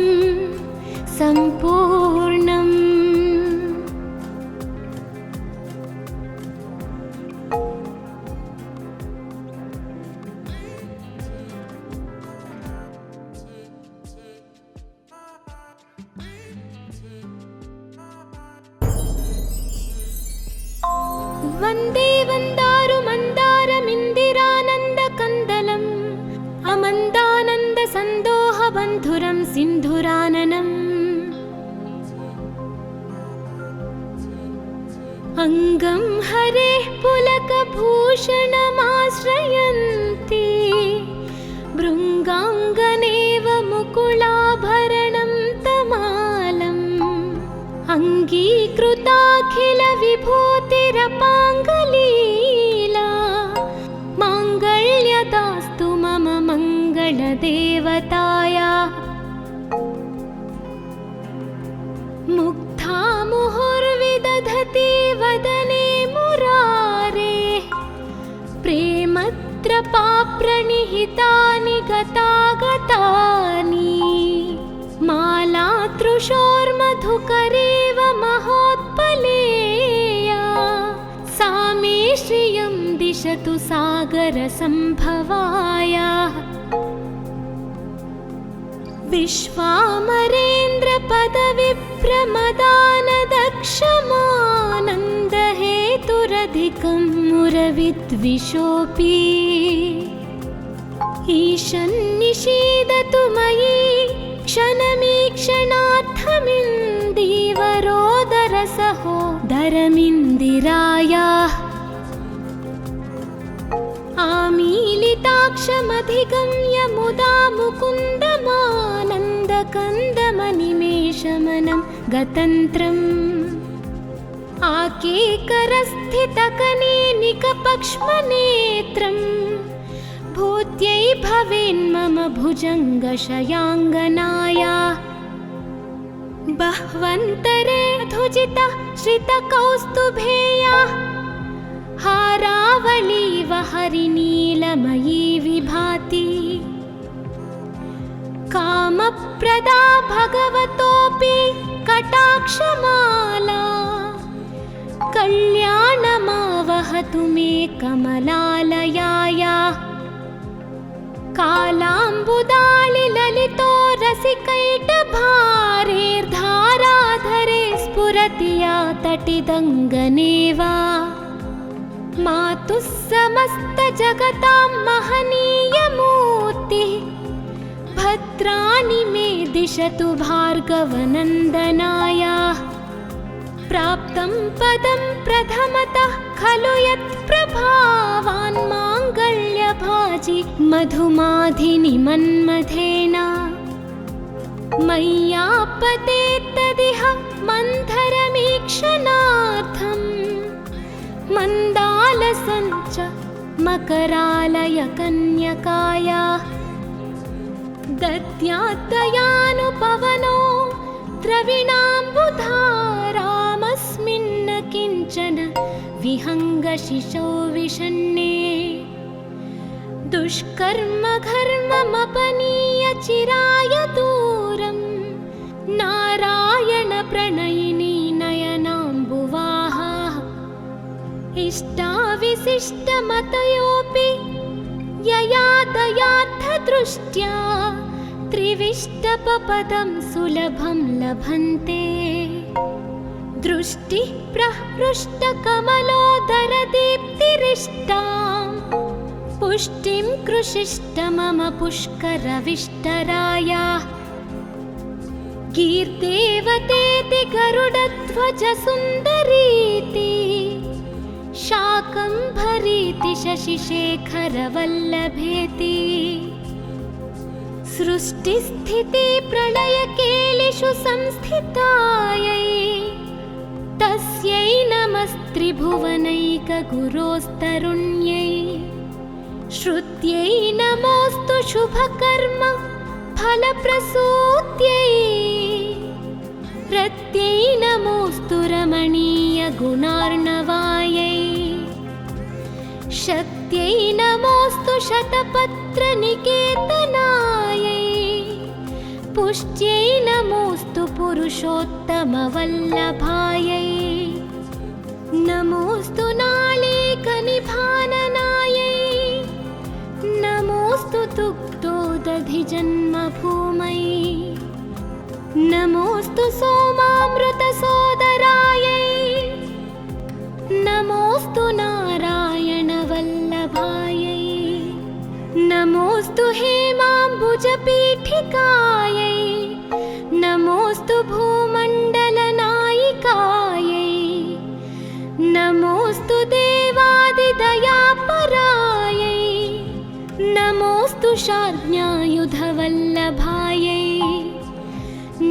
सम्पूर्णम्। वन्दे वन्दारुमन्दारमिन्दिरानन्दकन्दलम् अमन्दानन्दसन्दोहबन्धुरं सिन्धुराननम् अङ्गं हरेः पुलकभूषणमाश्रयन्ति भृङ्गाङ्गनेव मुकुलाभरणं तमालम् अङ्गीकृताखिलविभूतिरपाङ्गलीला माङ्गल्यदास्तु मम मङ्गलदेवतायाः मुग्धा मुहुर्विदधति वदने मुरारेः प्रेमत्रपाप्रणिहितानि गतागतानि मालातृशोर्मधुकरेव महोत्पलेया सा मे श्रियं दिशतु सागरसम्भवायाः विश्वामरेन्द्रपदविप्रमदानदक्षमानन्दहेतुरधिकं मुरविद्विषोऽपि ईशन्निषीदतु मयि क्षणमीक्षणार्थमिन्दीवरोदरसहोदरमिन्दिरायाः आमीलिताक्षमधिगम्य मुदा मुकुन्दमानन्दकन्दमनिमेषमनं गतन्त्रम् आकेकरस्थितकनेनिकपक्ष्मनेत्रम् भूत्यै भवेन्मम भुजङ्गशयाङ्गनाया बह्वन्तरे धुजिता श्रितकौस्तुभेया हारावलीव हरिनीलमयी विभाति कामप्रदा भगवतोऽपि कटाक्षमाला कल्याणमावहतु मे कमलालयाया कालाम्बुदालिललितो रसिकैटभारेर्धाराधरे स्फुरति या तटिदङ्गने वा मातुः समस्तजगतां महनीयमूर्तिः भद्राणि मे दिशतु भार्गवनन्दनाया प्राप्तं पदं प्रथमतः खलु यत्प्रभावान् माङ्गल्यभाजि मधुमाधिनि मन्मथेन मय्यापतेत्तदिह मन्थरमीक्षणार्थम् मन्दालसञ्च मकरालय कन्यकाया दद्यात्तयानुपवनो द्रविणाम्बुधारामस्मिन्न किञ्चन विहङ्गशिशौ विषण्णे दुष्कर्म घर्ममपनीय चिराय दूरं नारायण प्रणयिनी नयनाम्बुवाहा इष्टाविशिष्टमतयोऽपि यया दयार्थदृष्ट्या त्रिविष्टपपदं सुलभं लभन्ते दृष्टिः प्रहृष्टकमलोदरदीप्तिरिष्टां पुष्टिं कृषिष्ट मम पुष्करविष्टराया गीर्देवतेति गरुडध्वजसुन्दरीति शाकम्भरीति शशिशेखरवल्लभेति सृष्टिस्थितिप्रलयकेलिषु संस्थितायै तस्यै नमस्त्रिभुवनैकगुरोस्तरुण्यै श्रुत्यै नमोऽस्तु शुभकर्म फलप्रसूत्यै रत्यै नमोऽस्तु रमणीयगुणार्णवायै शक्त्यै नमोऽस्तु शतपत्रनिकेतनायै पुष्ट्यै नमोऽस्तु पुरुषोत्तमवल्लभायै नमोऽस्तु नालीकनिभाननायै नमोऽस्तु दुग्धोदधिजन्मभूमै नमोऽस्तु सोमामृतसोदरायै नमोऽस्तु नारायणवल्लभायै नमोऽस्तु हेमाम्बुजपीठिकायै नमोऽस्तु भूमण्डलनायिकायै नमोऽस्तु देवादिदयापरायै नमोऽस्तु शार्ङ्ग्यायुधवल्लभायै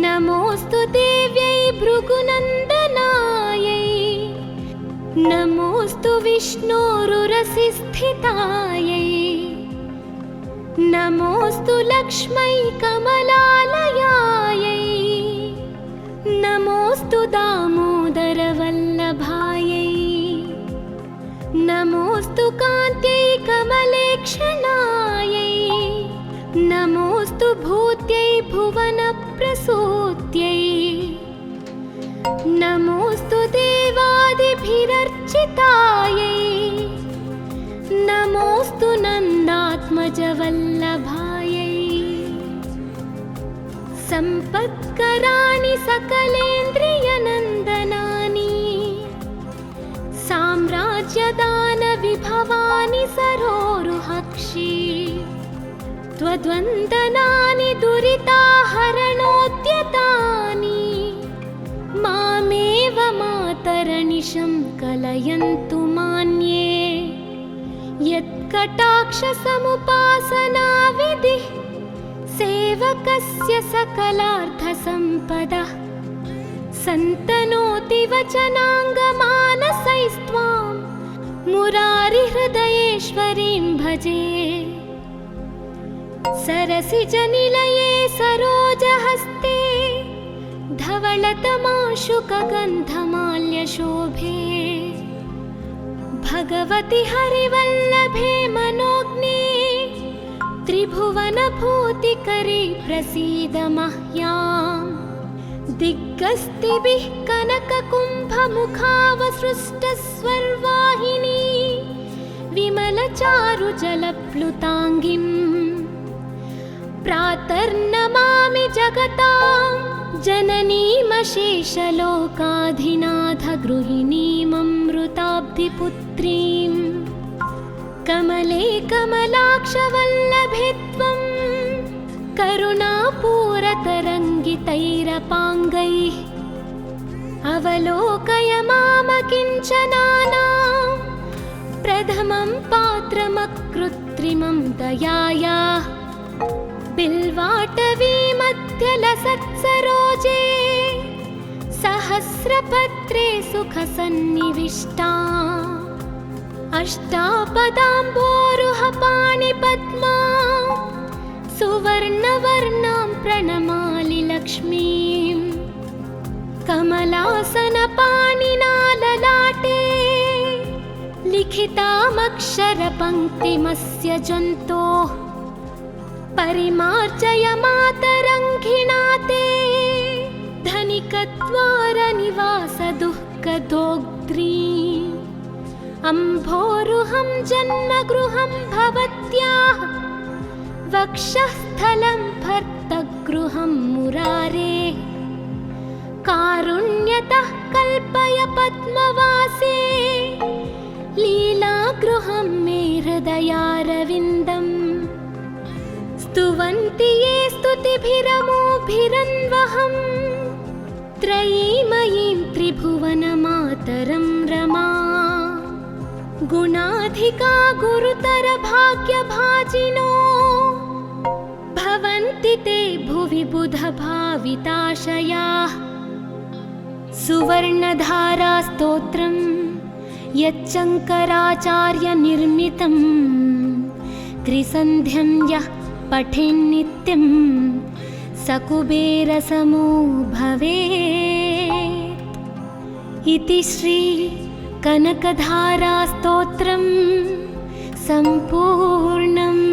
नमोऽस्तु देव्यै भृगुनन्दनायै नमोऽस्तु विष्णोरुरसिस्थितायै नमोऽस्तु लक्ष्मै कमलालयायै नमोऽस्तु दामोदरवल्लभायै नमोऽस्तु कान्त्यै कमलेक्षणायै नमोऽस्तु भूत्यै भुवनप्रसूत्यै नमोऽस्तु देवादिभिरर्चितायै नमोऽस्तु नन्दात्मजवल्लभायै सम्पत्कराणि सकलेन्द्रियनन्दनानि साम्राज्यदानविभवानि सरोरुहक्षि त्वद्वन्दनानि दुरिताहरणोद्यतानि मामेव मातरनिशं कलयन्तु मान्ये यत्कटाक्षसमुपासनाविधिः सेवकस्य सकलार्थसम्पदः सन्तनोति वचनाङ्गमानसैस्त्वां मुरारिहृदयेश्वरीं भजे सरसिजनिलये सरोजहस्ते धवलतमाशुकगन्धमाल्यशोभे भगवति हरिवल्लभे मनोज्ञे त्रिभुवनभूतिकरी प्रसीद मह्याम् दिग्गस्तिभिः कनककुम्भमुखावसृष्टस्वर्वाहिनी विमलचारुजलप्लुताङ्गिम् प्रातर्नमामि जगतां जननीमशेषलोकाधिनाथगृहिणीममृताब्धिपुत्रीं कमले कमलाक्षवल्लभे त्वं करुणापूरतरङ्गितैरपाङ्गैः अवलोकय मामकिञ्चनानां प्रथमं पात्रमकृत्रिमं दयायाः बिल्वाटवीमध्यलसत्सरोजे सहस्रपत्रे सुखसन्निविष्टा अष्टापदाम्भोरुहपाणिपद्मा सुवर्णवर्णां प्रणमामि लक्ष्मीं कमलासनपाणिना ललाटे लिखितामक्षरपङ्क्तिमस्य जन्तोः परिमार्जय मातरङ्घिणा ते धनिकद्वारनिवासदुःखदोग्ध्रीं अम्भोरुहं जन्मगृहं भवत्याः वक्षःस्थलं भर्तगृहं मुरारेः कारुण्यतः कल्पय पद्मवासे लीलागृहं मे हृदयारविन्दम् स्तुवन्ति ये स्तुतिभिरमोभिरन्वहं त्रयीमयीं त्रिभुवनमातरं रमा गुणाधिका गुरुतरभाग्यभाजिनो भवन्ति ते भुवि बुधभाविताशयाः सुवर्णधारास्तोत्रं यच्चङ्कराचार्यनिर्मितं त्रिसन्ध्यं यः पठेन्नित्यं सकुबेरसमो भवेत् इति श्री कनकधारास्तोत्रं सम्पूर्णम्।